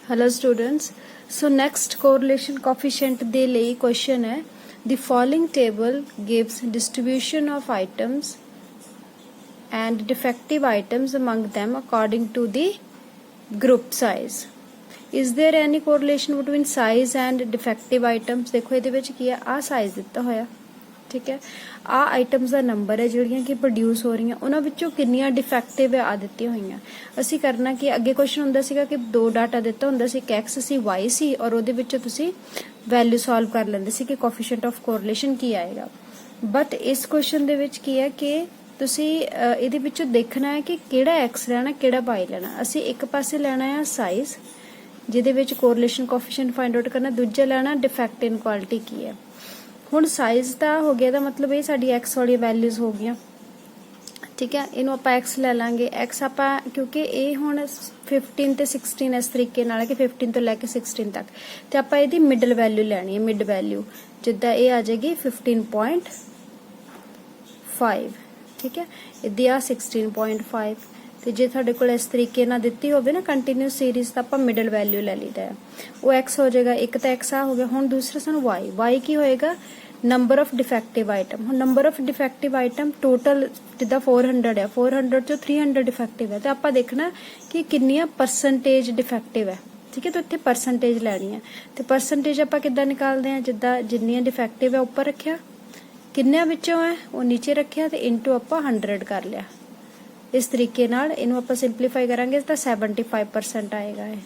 Hello students. So next correlation coefficient ਦੇ ਲਈ question है the following table gives distribution of items and defective items among them according to the group size. Is there any correlation between size and defective items? देखो ਇਹਦੇ ਵਿੱਚ ਕੀ ਹੈ ਆ size ਦਿੱਤਾ ਹੋਇਆ ठीक है आ आइटम्स का नंबर है ਜਿਹੜੀਆਂ ਕਿ ਪ੍ਰੋਡਿਊਸ ਹੋ ਰਹੀਆਂ ਉਹਨਾਂ ਵਿੱਚੋਂ ਕਿੰਨੀਆਂ ਡਿਫੈਕਟਿਵ ਆ ਦਿੱਤੀਆਂ ਹੋਈਆਂ ਅਸੀਂ ਕਰਨਾ ਕਿ ਅੱਗੇ ਕੁਐਸਚਨ ਹੁੰਦਾ ਸੀਗਾ ਕਿ ਦੋ ਡਾਟਾ ਦਿੱਤਾ ਹੁੰਦਾ ਸੀ ਕਿ x ਸੀ y ਸੀ ਔਰ ਉਹਦੇ ਵਿੱਚੋਂ ਤੁਸੀਂ ਵੈਲਿਊ ਸੋਲਵ ਕਰ ਲੈਂਦੇ ਸੀ ਕਿ ਕੋਐਫੀਸ਼ੀਐਂਟ ਆਫ ਕੋਰਿਲੇਸ਼ਨ ਕੀ ਆਏਗਾ ਬਟ ਇਸ ਕੁਐਸਚਨ ਦੇ ਵਿੱਚ ਕੀ ਹੈ ਕਿ ਤੁਸੀਂ ਇਹਦੇ ਵਿੱਚੋਂ ਦੇਖਣਾ ਹੈ ਕਿ ਕਿਹੜਾ x ਲੈਣਾ ਕਿਹੜਾ y ਲੈਣਾ ਅਸੀਂ ਇੱਕ ਪਾਸੇ ਲੈਣਾ ਹੈ ਸਾਈਜ਼ ਜਿਹਦੇ ਵਿੱਚ ਕੋਰਿਲੇਸ਼ਨ ਕੋਐਫੀਸ਼ੀਐਂਟ ਫਾਈਂਡ ਆਊਟ ਕਰਨਾ ਦੂਜਾ ਲੈਣਾ ਡਿਫੈਕਟ ਇਨਕੁਆਲਿਟੀ ਕੀ ਹੈ ਹੁਣ ਸਾਈਜ਼ ਦਾ ਹੋ ਗਿਆ ਦਾ ਮਤਲਬ ਇਹ ਸਾਡੀ x ਵਾਲੀ ਵੈਲਿਊਜ਼ ਹੋ ਗਈਆਂ ਠੀਕ ਹੈ ਇਹਨੂੰ ਆਪਾਂ x ਲੈ ਲਾਂਗੇ x ਆਪਾਂ ਕਿਉਂਕਿ ਇਹ ਹੁਣ 15 ਤੇ 16 ਇਸ ਤਰੀਕੇ ਨਾਲ ਕਿ 15 ਤੋਂ ਲੈ ਕੇ 16 ਤੱਕ ਤੇ ਆਪਾਂ ਇਹਦੀ ਮਿਡਲ ਵੈਲਿਊ ਲੈਣੀ ਹੈ ਮਿਡ ਵੈਲਿਊ ਜਿੱਦਾਂ ਇਹ ਆ ਜਾਏਗੀ 15.5 ਠੀਕ ਹੈ ਇਹਦੀ ਆ 16.5 ਤੇ ਜੇ ਤੁਹਾਡੇ ਕੋਲ ਇਸ ਤਰੀਕੇ ਨਾਲ ਦਿੱਤੀ ਹੋਵੇ ਨਾ ਕੰਟੀਨਿਊਸ ਸੀਰੀਜ਼ ਤਾਂ ਆਪਾਂ ਮਿਡਲ ਵੈਲਿਊ ਲੈ ਲਈਦਾ ਹੈ ਉਹ x ਹੋ ਜਾਏਗਾ ਇੱਕ ਤਾਂ x ਆ ਹੋ ਗਿਆ ਹੁਣ ਦੂਸਰਾ ਸਾਨੂੰ y ਕੀ ਹੋਏਗਾ ਨੰਬਰ ਆਫ ਡਿਫੈਕਟਿਵ ਆਈਟਮ ਹੁਣ number of defective item total ਜਿੱਦਾਂ 400 ਹੈ 400 ਚੋਂ 300 ਡਿਫੈਕਟਿਵ ਹੈ ਤੇ ਆਪਾਂ ਦੇਖਣਾ ਕਿ ਕਿੰਨੀਆਂ ਪਰਸੈਂਟੇਜ ਡਿਫੈਕਟਿਵ ਹੈ ਠੀਕ ਹੈ ਤਾਂ ਇੱਥੇ ਪਰਸੈਂਟੇਜ ਲੈਣੀ ਹੈ ਤੇ ਪਰਸੈਂਟੇਜ ਆਪਾਂ ਕਿੱਦਾਂ ਨਿਕਾਲਦੇ ਹਾਂ ਜਿੱਦਾਂ ਜਿੰਨੀਆਂ ਡਿਫੈਕਟਿਵ ਹੈ ਉੱਪਰ ਰੱਖਿਆ ਕਿੰਨਿਆਂ ਵਿੱਚੋਂ ਹੈ ਉਹ ਨੀਚੇ ਰੱਖਿਆ ਤੇ ਇਨਟੂ ਆਪਾਂ 100 ਕਰ ਲਿਆ ਇਸ ਤਰੀਕੇ ਨਾਲ ਇਹਨੂੰ ਆਪਾਂ ਸਿੰਪਲੀਫਾਈ ਕਰਾਂਗੇ ਤਾਂ 75% ਆਏਗਾ ਇਹ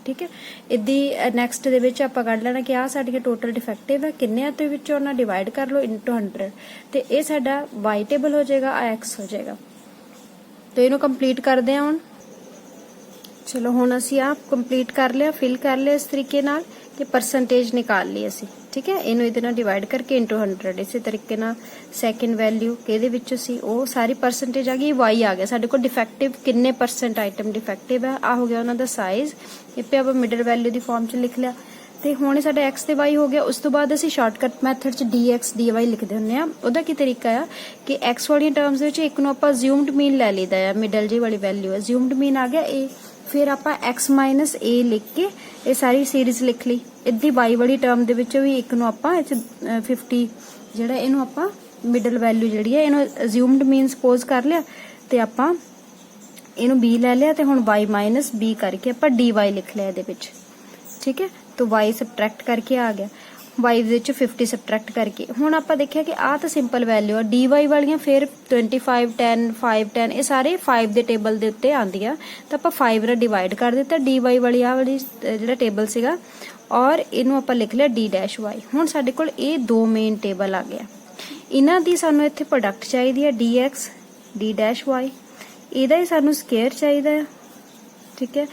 ਠੀਕ ਹੈ ਇਦੀ ਨੈਕਸਟ ਦੇ ਵਿੱਚ ਆਪਾਂ ਕੱਢ ਲੈਣਾ ਕਿ ਆ ਸਾਡੀਆਂ ਟੋਟਲ ਡਿਫੈਕਟਿਵ ਹੈ ਕਿੰਨਿਆਂ ਦੇ ਵਿੱਚੋਂ ਉਹਨਾਂ ਡਿਵਾਈਡ ਕਰ ਲਓ ਇਨਟੂ 100 ਤੇ ਇਹ ਸਾਡਾ y ਟੇਬਲ ਹੋ ਜਾਏਗਾ ਆ x ਹੋ ਜਾਏਗਾ ਤੇ ਇਹਨੂੰ ਕੰਪਲੀਟ ਕਰਦੇ ਹਾਂ ਹੁਣ ਚਲੋ ਹੁਣ ਅਸੀਂ ਆ ਕੰਪਲੀਟ ਕਰ ਲਿਆ ਫਿਲ ਕਰ ਲਿਆ ਇਸ ਤਰੀਕੇ ਨਾਲ ਕਿ ਪਰਸੈਂਟੇਜ ਨਿਕਾਲ ਲਈ ਅਸੀਂ ਠੀਕ ਹੈ ਇਹਨੂੰ ਇਹਦੇ ਨਾਲ ਡਿਵਾਈਡ ਕਰਕੇ ਇਨਟੂ 100 ਇਸੇ ਤਰੀਕੇ ਨਾਲ ਸੈਕਿੰਡ ਵੈਲਿਊ ਕਿਹਦੇ ਵਿੱਚੋਂ ਸੀ ਉਹ ਸਾਰੀ ਪਰਸੈਂਟੇਜ ਆ ਗਈ y ਆ ਗਿਆ ਸਾਡੇ ਕੋਲ ਡਿਫੈਕਟਿਵ ਕਿੰਨੇ ਪਰਸੈਂਟ ਆਈਟਮ ਡਿਫੈਕਟਿਵ ਹੈ ਆ ਹੋ ਗਿਆ ਉਹਨਾਂ ਦਾ ਸਾਈਜ਼ ਇਹ ਪੇ ਆਪਾਂ ਮਿਡਲ ਵੈਲਿਊ ਦੀ ਫਾਰਮ 'ਚ ਲਿਖ ਲਿਆ ਤੇ ਹੁਣ ਸਾਡਾ x ਤੇ y ਹੋ ਗਿਆ ਉਸ ਤੋਂ ਬਾਅਦ ਅਸੀਂ ਸ਼ਾਰਟਕਟ ਮੈਥਡ 'ਚ dx dy ਲਿਖਦੇ ਹੁੰਨੇ ਆ ਉਹਦਾ ਕੀ ਤਰੀਕਾ ਆ ਕਿ x ਵਾਲੀਆਂ ਟਰਮਸ ਦੇ ਵਿੱਚ ਇੱਕ ਨੂੰ ਆਪਾਂ ਅਸਿਊਮਡ ਮੀਨ ਲੈ ਲਈਦਾ ਆ ਮਿਡਲ ਜੀ ਵਾਲੀ ਵੈਲਿਊ ਅਸਿਊਮਡ ਮੀਨ ਆ ਗਿਆ a ਫਿਰ ਆਪਾਂ x a ਲਿਖ ਕੇ ਇਹ ਸਾਰੀ ਸੀਰੀਜ਼ ਲਿਖ ਲਈ ਇੱਦੀ y ਵਾਲੀ ਟਰਮ ਦੇ ਵਿੱਚੋਂ ਵੀ ਇੱਕ ਨੂੰ ਆਪਾਂ 50 ਜਿਹੜਾ ਇਹਨੂੰ ਆਪਾਂ ਮਿਡਲ ਵੈਲਿਊ ਜਿਹੜੀ ਹੈ ਇਹਨੂੰ ਅਸਿਊਮਡ ਮੀਨ ਸਪੋਜ਼ ਕਰ ਲਿਆ ਤੇ ਆਪਾਂ ਇਹਨੂੰ b ਲੈ ਲਿਆ ਤੇ ਹੁਣ y b ਕਰਕੇ ਆਪਾਂ dy ਲਿਖ ਲਿਆ ਇਹਦੇ ਵਿੱਚ ਠੀਕ ਹੈ ਤਾਂ y ਸਬਟ੍ਰੈਕਟ ਕਰਕੇ ਆ ਗਿਆ y ਦੇ ਵਿੱਚ 50 ਸਬਟ੍ਰੈਕਟ ਕਰਕੇ ਹੁਣ ਆਪਾਂ ਦੇਖਿਆ ਕਿ ਆਹ ਤਾਂ ਸਿੰਪਲ ਵੈਲਿਊ ਆ dy ਵਾਲੀਆਂ ਫਿਰ 25 10 5 10 ਇਹ ਸਾਰੇ 5 ਦੇ ਟੇਬਲ ਦੇ ਉੱਤੇ ਆਂਦੀਆਂ ਤਾਂ ਆਪਾਂ 5 ਨਾਲ ਡਿਵਾਈਡ ਕਰ ਦਿੱਤਾ dy ਵਾਲੀ ਆ ਵਾਲੀ ਜਿਹੜਾ ਟੇਬਲ ਸੀਗਾ ਔਰ ਇਹਨੂੰ ਆਪਾਂ ਲਿਖ ਲਿਆ d-y ਹੁਣ ਸਾਡੇ ਕੋਲ ਇਹ ਦੋ ਮੇਨ ਟੇਬਲ ਆ ਗਿਆ ਇਹਨਾਂ ਦੀ ਸਾਨੂੰ ਇੱਥੇ ਪ੍ਰੋਡਕਟ ਚਾਹੀਦੀ ਹੈ dx d-y ਇਹਦਾ ਹੀ ਸਾਨੂੰ ਸਕੁਅਰ ਚਾਹੀਦਾ ਹੈ ਠੀਕ ਹੈ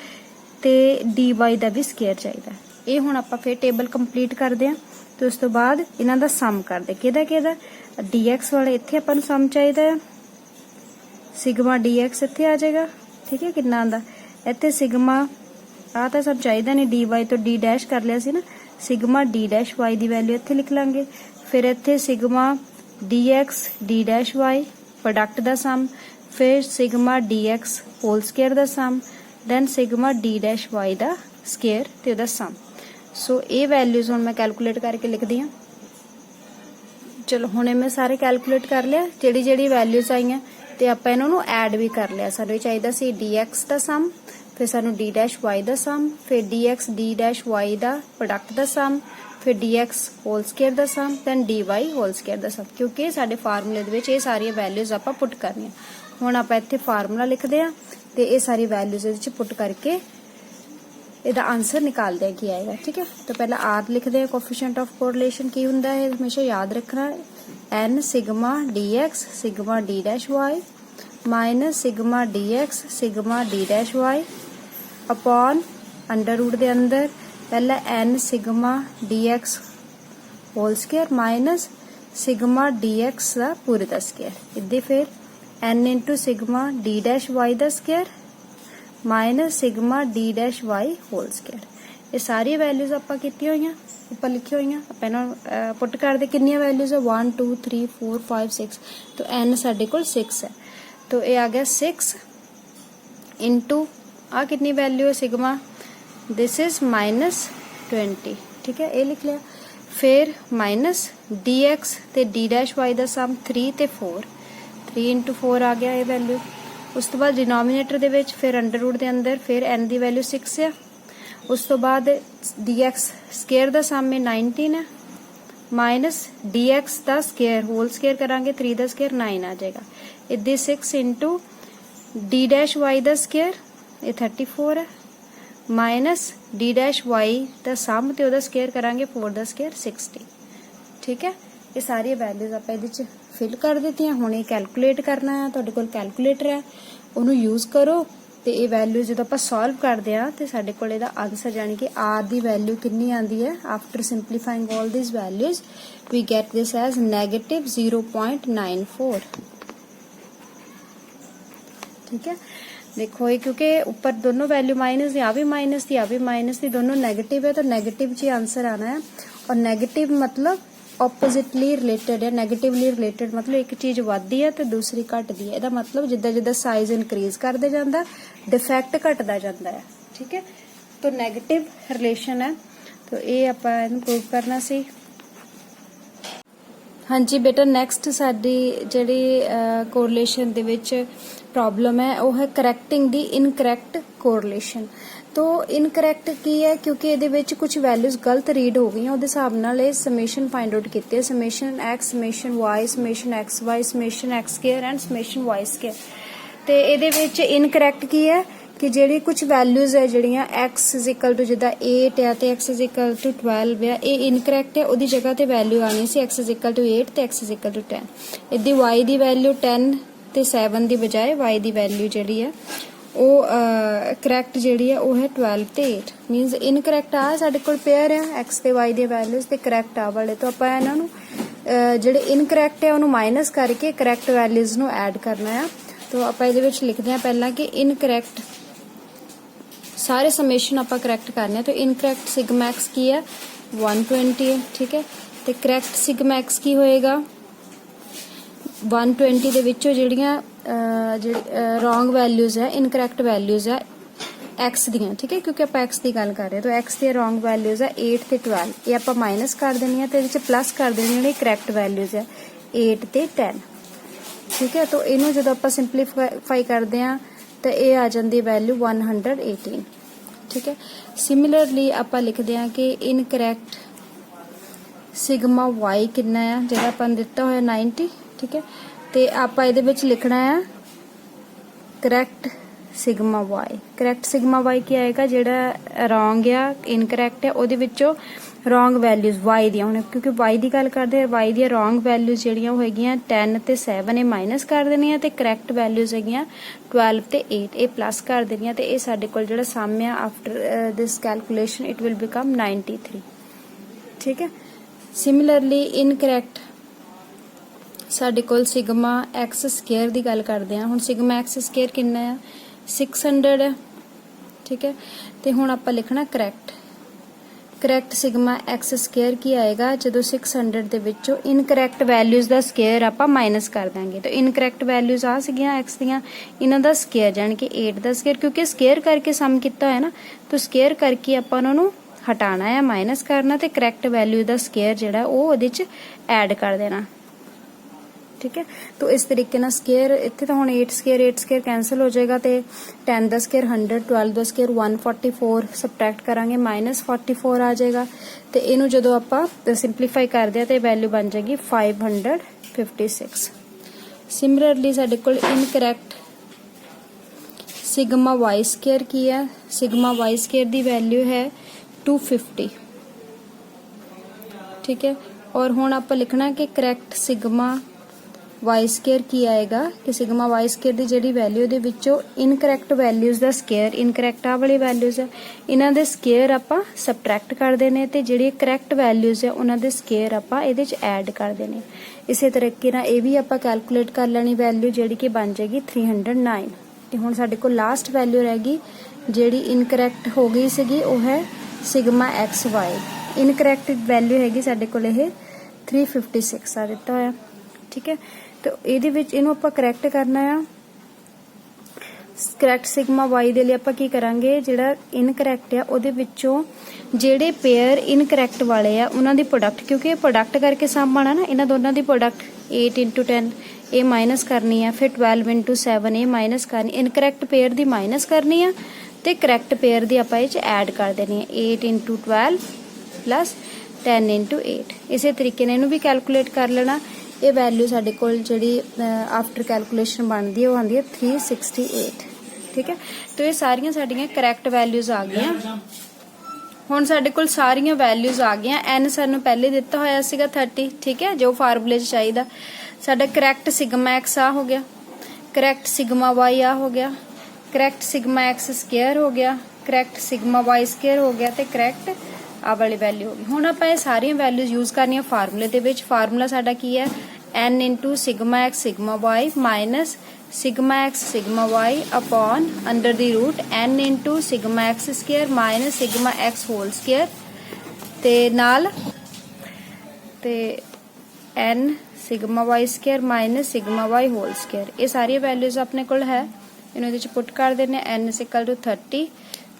ਤੇ dy ਦਾ ਵੀ ਸਕੁਅਰ ਚਾਹੀਦਾ ਇਹ ਹੁਣ ਆਪਾਂ ਫਿਰ ਟੇਬਲ ਕੰਪਲੀਟ ਕਰਦੇ ਹਾਂ ਤੇ ਉਸ ਤੋਂ ਬਾਅਦ ਇਹਨਾਂ ਦਾ ਸਮ ਕਰਦੇ ਕਿਹਦਾ dx ਵਾਲਾ ਇੱਥੇ ਆਪਾਂ ਨੂੰ ਸਮ ਚਾਹੀਦਾ ਹੈ ਸਿਗਮਾ dx ਇੱਥੇ ਆ ਜਾਏਗਾ ਠੀਕ ਹੈ ਕਿੰਨਾ ਆਂਦਾ ਇੱਥੇ ਸਿਗਮਾ ਆ ਤਾਂ ਸਭ ਚਾਹੀਦਾ ਨਹੀਂ dy ਤੋਂ d' ਕਰ ਲਿਆ ਸੀ ਨਾ ਸਿਗਮਾ d' ਦੀ ਵੈਲਿਊ ਇੱਥੇ ਲਿਖ ਲਾਂਗੇ ਫਿਰ ਇੱਥੇ ਸਿਗਮਾ dx d' ਪ੍ਰੋਡਕਟ ਦਾ ਸਮ ਫਿਰ ਸਿਗਮਾ dx ਹੋਲ ਸਕੁਅਰ ਦਾ ਸਮ ਦੈਨ ਸਿਗਮਾ d' ਦਾ ਸਕੁਅਰ ਤੇ ਉਹਦਾ ਸਮ ਸੋ ਇਹ ਵੈਲਿਊਜ਼ ਹੁਣ ਮੈਂ ਕੈਲਕੂਲੇਟ ਕਰਕੇ ਲਿਖਦੀ ਹਾਂ ਚਲੋ ਹੁਣ ਮੈਂ ਸਾਰੇ ਕੈਲਕੂਲੇਟ ਕਰ ਲਿਆ ਜਿਹੜੀ ਵੈਲਿਊਜ਼ ਆਈਆਂ ਤੇ ਆਪਾਂ ਇਹਨਾਂ ਨੂੰ ਐਡ ਵੀ ਕਰ ਲਿਆ ਸਾਨੂੰ ਚਾਹੀਦਾ ਸੀ dx ਦਾ ਸਮ ਫਿਰ ਸਾਨੂੰ d' ਦਾ ਸਮ ਫਿਰ dx d' ਦਾ ਪ੍ਰੋਡਕਟ ਦਾ ਸਮ ਫਿਰ dx ਹੋਲ ਸਕੁਅਰ ਦਾ ਸਮ ਦੈਨ dy ਹੋਲ ਸਕੁਅਰ ਦਾ ਸਮ ਕਿਉਂਕਿ ਸਾਡੇ ਫਾਰਮੂਲੇ ਦੇ ਵਿੱਚ ਇਹ ਸਾਰੀਆਂ ਵੈਲਿਊਜ਼ ਆਪਾਂ ਪੁੱਟ ਕਰਨੀਆਂ ਹੁਣ ਆਪਾਂ ਇੱਥੇ ਫਾਰਮੂਲਾ ਲਿਖਦੇ ਆ ਤੇ ਇਹ ਸਾਰੀ ਵੈਲਿਊਜ਼ ਇਹਦੇ ਵਿੱਚ ਪੁੱਟ ਕਰਕੇ ਇਹਦਾ ਆਨਸਰ ਨਿਕਾਲਦੇ ਆ ਕੀ ਆਏਗਾ ਠੀਕ ਹੈ ਤਾਂ ਪਹਿਲਾਂ r ਲਿਖਦੇ ਆ ਕੋਐਫੀਸ਼ੀਐਂਟ ਆਫ ਕੋਰਿਲੇਸ਼ਨ ਕੀ ਹੁੰਦਾ ਹੈ ਹਮੇਸ਼ਾ ਯਾਦ ਰੱਖਣਾ n sigma dx sigma d' minus sigma dx sigma d' ਅਪਨ ਅੰਡਰ ਰੂਟ ਦੇ ਅੰਦਰ ਪਹਿਲਾਂ n sigma dx whole square minus sigma dx ਦਾ ਪੂਰੇ ਦਾ ਸਕੁਅਰ ਇੱਦੇ ਫਿਰ n into ਸਿਗਮਾ d' ਦਾ square minus sigma d' whole square ਇਹ ਸਾਰੀ ਵੈਲਿਊਜ਼ ਆਪਾਂ ਕੀਤੀਆਂ ਹੋਈਆਂ ਉੱਪਰ ਲਿਖੀ ਹੋਈਆਂ ਆਪਾਂ ਇਹਨਾਂ ਪੁੱਟ ਕਰਦੇ ਕਿੰਨੀਆਂ ਵੈਲਿਊਜ਼ ਹੈ 1 2 3 4 5 6 ਤਾਂ n ਸਾਡੇ ਕੋਲ 6 ਹੈ तो ये आ गया 6 इंटू आ कितनी वैल्यू है सिग्मा दिस इज -20, ठीक है, ये लिख लिया। फिर माइनस dx ते d डैश y ਦਾ ਸਮ 3 ਤੇ 4, 3 × 4 ਆ ਗਿਆ ਇਹ ਵੈਲਿਊ। ਉਸ ਤੋਂ ਬਾਅਦ ਡਿਨੋਮੀਨੇਟਰ ਦੇ ਵਿੱਚ ਫਿਰ ਅੰਡਰ ਰੂਟ ਦੇ ਅੰਦਰ ਫਿਰ n ਦੀ ਵੈਲਿਊ 6 ਆ। ਉਸ ਤੋਂ ਬਾਅਦ dx ਸਕੁਅਰ ਦਾ ਸਮ ਹੈ 19 ਹੈ, ਮਾਈਨਸ dx ਦਾ ਸਕੁਅਰ ਹੋਲ ਸਕੁਅਰ ਕਰਾਂਗੇ 3 ਦਾ ਸਕੁਅਰ 9 ਆ ਜਾਏਗਾ। ਇਹਦੇ 6 × d ਡੈਸ਼ y ਦਾ ਸਕੁਅਰ ਇਹ 34 ਹੈ, माइनस डी डैश वाई का सम ते ओदा स्केयर करांगे 4 का स्केयर 60, ठीक है। ये सारी वैल्यूज आप फिल कर देती हैं। हुण ये कैलकुलेट करना है, तुहाडे कोल कैलकुलेटर है, उहनूं यूज करो ते ये वैल्यू जो आप सॉल्व करते हैं तो साडे कोल इहदा आंसर यानी कि आर दी वैल्यू कितनी आंदी है। After simplifying all this values we get this as -0.94, ठीक है। देखो ये क्योंकि ऊपर दोनों वैल्यू माइनस थी, आ भी माइनस थी, आ भी माइनस थी, दोनों नेगेटिव है तो नेगेटिव च आंसर आना है। और नेगेटिव मतलब ऑपोजिटली रिलेटेड है, नेगेटिवली रिलेटेड मतलब एक चीज वधदी है तो दूसरी घटदी है। इसदा मतलब जिद्दां जिद्दां साइज इनक्रीज करदे जांदा डिफेक्ट घटदा जांदा है, ठीक है। तो नेगेटिव रिलेशन है, तो ये आपां इहनूं प्रूव करना सी। हाँ जी बेटा, नैक्सट साडी जिहड़ी कोरिलेशन दे विच प्रॉब्लम है वो है करैक्टिंग दी इनकरैक्ट कोरिलेशन। तो इनकरैक्ट की है क्योंकि ये विच कुछ वैल्यूज गलत रीड हो गई, उहदे हिसाब नाल ये समेशन फाइंड आउट कीती है। Summation x, summation y, summation x y, summation x square and summation y square. ते इहदे विच इनकरैक्ट की है कि ਜਿਹੜੀ कुछ वैल्यूज है ਜਿਹੜੀਆਂ x इज इक्वल टू जिदा 8 है ਤੇ x इज इक्वल टू 12 है, ये इनकरैक्ट है। ਉਹਦੀ ਜਗ੍ਹਾ ਤੇ वैल्यू आनी सी x इज इक्वल टू 8 ਤੇ x इज इक्वल टू 10। ਇਹਦੀ y ਦੀ वैल्यू 10 ਤੇ 7 ਦੀ ਬਜਾਏ y ਦੀ वैल्यू ਜਿਹੜੀ ਹੈ ਉਹ ਕਰੈਕਟ ਜਿਹੜੀ ਹੈ ਉਹ ਹੈ 12 ਤੇ 8। ਮੀਨਸ ਇਨਕਰੈਕਟ ਆ ਸਾਡੇ ਕੋਲ ਪੇਅਰ ਹੈ x ਤੇ y ਦੇ ਵੈਲਿਊਜ਼ ਤੇ ਕਰੈਕਟ ਆ ਵਾਲੇ, तो ਆਪਾਂ ਇਹਨਾਂ ਨੂੰ ਜਿਹੜੇ ਇਨਕਰੈਕਟ ਹੈ ਉਹਨੂੰ ਮਾਈਨਸ ਕਰਕੇ ਕਰੈਕਟ ਵੈਲਿਊਜ਼ ਨੂੰ ਐਡ ਕਰਨਾ ਹੈ। तो ਆਪਾਂ ਇਹਦੇ ਵਿੱਚ ਲਿਖਦੇ ਹਾਂ ਪਹਿਲਾਂ ਕਿ ਇਨਕਰੈਕਟ सारे समेशन आप करैक्ट करने, तो इनकरैक्ट सिग्मा एक्स की है 120 है, ठीक है। तो करैक्ट सिग्मा एक्स की होएगा 120 दे विचों जिहड़ियां रॉन्ग वैल्यूज है, इनकरैक्ट वैल्यूज है एक्स दियां, ठीक है, क्योंकि आप एक्स की गल कर रहे हैं। तो एक्स दी रॉन्ग वैल्यूज है 8 ते 12, ये आप माइनस कर देनी है, तो इहदे विच प्लस कर देनी है करैक्ट वैल्यूज है 8 ते 10, ठीक है। तो इनू जदों आप सिंपलीफाई करते हैं तो ये आ जाती वैल्यू 118, ठीक है। सिमिलरली आप लिखते हैं कि इनकरैक्ट सिग्मा वाई कितना है, जिहड़ा अपन दिता होया 90, ठीक है। तो आप इहदे विच लिखना है correct sigma y. Correct sigma y क्या आएगा, जिहड़ा रॉन्ग या इनकरैक्ट है ਉਹਦੇ ਵਿੱਚੋਂ रॉन्ग वैल्यूज वाई ਦੀਆਂ, ਹੁਣ क्योंकि वाई ਦੀ ਗੱਲ ਕਰਦੇ ਆ, वाई ਦੀਆਂ रॉन्ग वैल्यूज ਜਿਹੜੀਆਂ ਉਹ ਹੈਗੀਆਂ 10 ਤੇ 7 ਇਹ ਮਾਈਨਸ ਕਰ ਦੇਣੀਆਂ, ਤੇ ਕਰੈਕਟ ਵੈਲਿਊਜ਼ ਹੈਗੀਆਂ 12 ਤੇ 8 ਇਹ ਪਲੱਸ ਕਰ ਦੇਣੀਆਂ। ਤੇ ਇਹ ਸਾਡੇ ਕੋਲ ਜਿਹੜਾ ਸਮ ਆ after this calculation it will become 93, ਠੀਕ ਹੈ। ਸਿਮਿਲਰਲੀ ਇਨਕਰੈਕਟ ਸਾਡੇ ਕੋਲ ਸਿਗਮਾ ਐਕਸ ਸਕੁਅਰ ਦੀ ਗੱਲ ਕਰਦੇ ਆ। ਹੁਣ ਸਿਗਮਾ ਐਕਸ ਸਕੁਅਰ ਕਿੰਨਾ ਆ 600 ਹੈ, ਠੀਕ ਹੈ। ਤੇ ਹੁਣ ਆਪਾਂ ਲਿਖਣਾ correct correct sigma X square ਕੀ ਆਏਗਾ ਜਦੋਂ 600 ਦੇ ਵਿੱਚੋਂ ਇਨਕਰੈਕਟ ਵੈਲਿਊਜ਼ ਦਾ ਸਕੁਅਰ ਆਪਾਂ ਮਾਈਨਸ ਕਰ ਦਾਂਗੇ। ਤਾਂ ਇਨਕਰੈਕਟ ਵੈਲਿਊਜ਼ ਆ ਸੀਗੀਆਂ ਐਕਸ ਦੀਆਂ, ਇਹਨਾਂ ਦਾ ਸਕੁਅਰ ਯਾਨੀ ਕਿ 8 ਦਾ ਸਕੁਅਰ, ਕਿਉਂਕਿ ਸਕੁਅਰ ਕਰਕੇ ਸਮ ਕੀਤਾ ਹੋਇਆ ਨਾ, ਤਾਂ ਸਕੁਅਰ ਕਰਕੇ ਆਪਾਂ ਉਹਨਾਂ ਨੂੰ ਹਟਾਣਾ ਹੈ, ਮਾਈਨਸ ਕਰਨਾ, ਤੇ ਕਰੈਕਟ ਵੈਲਿਊ ਦਾ ਸਕੁਅਰ ਜਿਹੜਾ ਉਹ ਉਹਦੇ ਚ ਐਡ ਕਰ ਦੇਣਾ, ठीक है। तो इस तरीके ना स्केयर इत्थे तो हुण 8 स्केयर कैंसल हो जाएगा, तो 10 का स्केयर 100, 12 का स्केयर 144 सबट्रैक्ट करांगे -44 आ जाएगा। तो इनू जदों आपां सिंपलीफाई करदे आ तो वैल्यू बन जाएगी 556। सिमिलरली साडे कोल इनकरैक्ट सिग्मा वाई स्केयर की है, सिग्मा वाई स्केयर दी वैल्यू है 250, ठीक है। और हुण आपां लिखना कि करैक्ट सिग्मा वाई स्केयर की आएगा कि सिग्मा वाई स्केयर की जी वैल्यू दे विचों इनकरैक्ट वैल्यूज का स्केयर, इनकरैक्ट आ वाली वैल्यूज है इन्हां दे स्केयर आपां सबट्रैक्ट कर देने, ते जिहड़ी करैक्ट वैल्यूज है उन्हां दे स्केयर आपां इहदे च ऐड कर देने। इसे तरीके नाल ये भी आपां कैलकुलेट कर लैनी वैल्यू जिहड़ी कि बन जाएगी 309। ते हुण साडे कोल लास्ट वैल्यू रहेगी जिहड़ी इनकरैक्ट हो गई सीगी वो है सिग्मा एक्स वाई। इनकरैक्ट वैल्यू हैगी साडे कोल ये 356 आ दिता होया, ठीक है। तो ਇਹਦੇ ਵਿੱਚ ਇਹਨੂੰ ਆਪਾਂ ਕਰੈਕਟ ਕਰਨਾ ਆ ਕਰੈਕਟ ਸਿਗਮਾ y ਦੇ ਲਈ ਆਪਾਂ ਕੀ ਕਰਾਂਗੇ, ਜਿਹੜਾ ਇਨਕਰੈਕਟ ਆ ਉਹਦੇ ਵਿੱਚੋਂ ਜਿਹੜੇ ਪੇਅਰ ਇਨਕਰੈਕਟ ਵਾਲੇ ਆ ਉਹਨਾਂ ਦੀ ਪ੍ਰੋਡਕਟ, ਕਿਉਂਕਿ ਇਹ ਪ੍ਰੋਡਕਟ ਕਰਕੇ ਸਮ ਆਣਾ ਨਾ, ਇਹਨਾਂ ਦੋਨਾਂ ਦੀ ਪ੍ਰੋਡਕਟ 8 into 10 ਇਹ ਮਾਈਨਸ ਕਰਨੀ ਆ, ਫਿਰ 12 into 7 ਇਹ ਮਾਈਨਸ ਕਰਨੀ, ਇਨਕਰੈਕਟ ਪੇਅਰ ਦੀ ਮਾਈਨਸ ਕਰਨੀ ਆ ਤੇ ਕਰੈਕਟ ਪੇਅਰ ਦੀ ਆਪਾਂ ਇਹ ਚ ਐਡ ਕਰ ਦੇਣੀ ਆ, 8 into 12 plus 10 into 8। ਇਸੇ ਤਰੀਕੇ ਨਾਲ ਇਹਨੂੰ ਵੀ ਕੈਲਕੂਲੇਟ ਕਰ ਲੈਣਾ। ਇਹ ਵੈਲਿਊ ਸਾਡੇ ਕੋਲ ਜਿਹੜੀ ਆਫਟਰ ਕੈਲਕੂਲੇਸ਼ਨ ਬਣਦੀ ਹੈ ਉਹ ਆਉਂਦੀ ਹੈ 368। ਠੀਕ ਹੈ, ਤਾਂ ਇਹ ਸਾਰੀਆਂ ਸਾਡੀਆਂ ਕਰੈਕਟ ਵੈਲਿਊਜ਼ ਆ ਗਈਆਂ। ਹੁਣ ਸਾਡੇ ਕੋਲ ਸਾਰੀਆਂ ਵੈਲਿਊਜ਼ ਆ ਗਈਆਂ। n ਸਾਨੂੰ ਪਹਿਲੇ ਦਿੱਤਾ ਹੋਇਆ ਸੀਗਾ 30। ਠੀਕ ਹੈ, ਜੋ ਫਾਰਮੂਲੇ 'ਚ ਚਾਹੀਦਾ। ਸਾਡਾ ਕਰੈਕਟ ਸਿਗਮਾ x ਆ ਹੋ ਗਿਆ, ਕਰੈਕਟ ਸਿਗਮਾ y ਆ ਹੋ ਗਿਆ, ਕਰੈਕਟ ਸਿਗਮਾ x ਸਕੁਅਰ ਹੋ ਗਿਆ, ਕਰੈਕਟ ਸਿਗਮਾ y ਸਕੁਅਰ ਹੋ ਗਿਆ ਤੇ ਕਰੈਕਟ ਆ ਵਾਲੀ ਵੈਲਿਊ ਹੋ ਗਈ। ਹੁਣ ਆਪਾਂ ਇਹ ਸਾਰੀਆਂ ਵੈਲਿਊਜ਼ ਯੂਜ਼ ਕਰਨੀਆਂ ਫਾਰਮੂਲੇ ਦੇ ਵਿੱਚ। ਫਾਰਮੂਲਾ ਸਾਡਾ ਕੀ ਹੈ, n into sigma x sigma y minus sigma x sigma y upon under the root n into sigma x square minus sigma x whole square ਤੇ ਨਾਲ ਤੇ n sigma y square minus sigma y hole square. ਇਹ ਸਾਰੀਆਂ values ਆਪਣੇ ਕੋਲ ਹੈ, ਇਹਨੂੰ ਇਹਦੇ ਚ ਪੁੱਟ ਕਰ ਦਿੰਨੇ। n = 30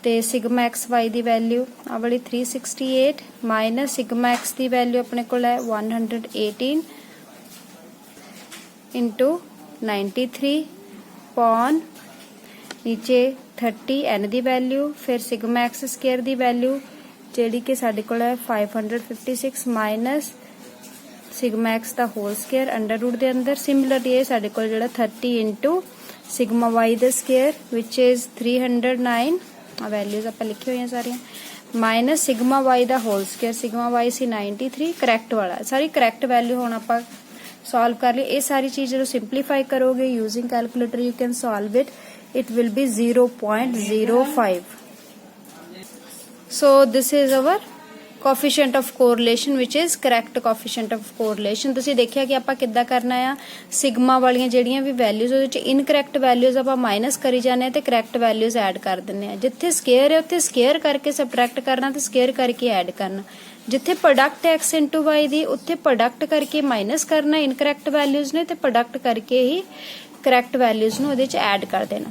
ਤੇ ਸਿਗਮਾ x y ਦੀ ਵੈਲਿਊ ਆ ਵਾਲੀ 368 ਮਾਈਨਸ ਸਿਗਮਾ x ਦੀ ਵੈਲਿਊ ਆਪਣੇ ਕੋਲ ਹੈ 118 into 93 ਪੌਨ ਨੀਚੇ 30 n ਦੀ ਵੈਲਿਊ, ਫਿਰ ਸਿਗਮਾ x ਸਕੁਅਰ ਦੀ ਵੈਲਿਊ ਜਿਹੜੀ ਕਿ ਸਾਡੇ ਕੋਲ ਹੈ 556 ਮਾਈਨਸ ਸਿਗਮਾ x ਦਾ ਹੋਲ ਸਕੁਅਰ ਅੰਡਰ ਰੂਟ ਦੇ ਅੰਦਰ। ਸਿਮਿਲਰਲੀ ਇਹ ਸਾਡੇ ਕੋਲ ਜਿਹੜਾ 30 into sigma y the square which is 309 ਆ ਵੈਲਿਊਜ਼ ਆਪਾਂ ਲਿਖੀ ਹੋਈਆਂ ਸਾਰੀਆਂ, ਮਾਈਨਸ ਸਿਗਮਾ y ਦਾ ਹੋਲ ਸਕੁਅਰ, ਸਿਗਮਾ y ਸੀ 93 ਕਰੈਕਟ ਵਾਲਾ। ਸਾਰੀ ਕਰੈਕਟ ਵੈਲਿਊ ਹੁਣ ਆਪਾਂ ਸੋਲਵ ਕਰ ਲਈ। ਇਹ ਸਾਰੀ ਚੀਜ਼ ਜਦੋਂ ਸਿੰਪਲੀਫਾਈ ਕਰੋਗੇ using calculator you can solve it will be 0.05। So this is our coefficient of correlation which is correct coefficient of correlation. ਤੁਸੀਂ ਦੇਖਿਆ ਕਿ ਆਪਾਂ ਕਿੱਦਾਂ ਕਰਨਾ ਆ, ਸਿਗਮਾ ਵਾਲੀਆਂ ਜਿਹੜੀਆਂ ਵੀ ਵੈਲਿਊਜ਼ ਉਹਦੇ ਵਿੱਚ ਇਨਕਰੈਕਟ ਵੈਲਿਊਜ਼ ਆਪਾਂ ਮਾਈਨਸ ਕਰੀ ਜਾਂਦੇ ਆ ਤੇ ਕਰੈਕਟ ਵੈਲਿਊਜ਼ ਐਡ ਕਰ ਦਿੰਦੇ ਆ। ਜਿੱਥੇ ਸਕੁਅਰ ਹੈ ਉੱਥੇ ਸਕੁਅਰ ਕਰਕੇ ਸਬਟਰੈਕਟ ਕਰਨਾ ਤੇ ਸਕੁਅਰ ਕਰਕੇ ਐਡ ਕਰਨਾ। ਜਿੱਥੇ ਪ੍ਰੋਡਕਟ x into y ਦੀ ਉੱਥੇ ਪ੍ਰੋਡਕਟ ਕਰਕੇ ਮਾਈਨਸ ਕਰਨਾ ਇਨਕਰੈਕਟ ਵੈਲਿਊਜ਼ ਨੇ ਤੇ ਪ੍ਰੋਡਕਟ ਕਰਕੇ ਹੀ ਕਰੈਕਟ ਵੈਲਿਊਜ਼ ਨੂੰ ਉਹਦੇ ਚ ਐਡ ਕਰ ਦੇਣਾ।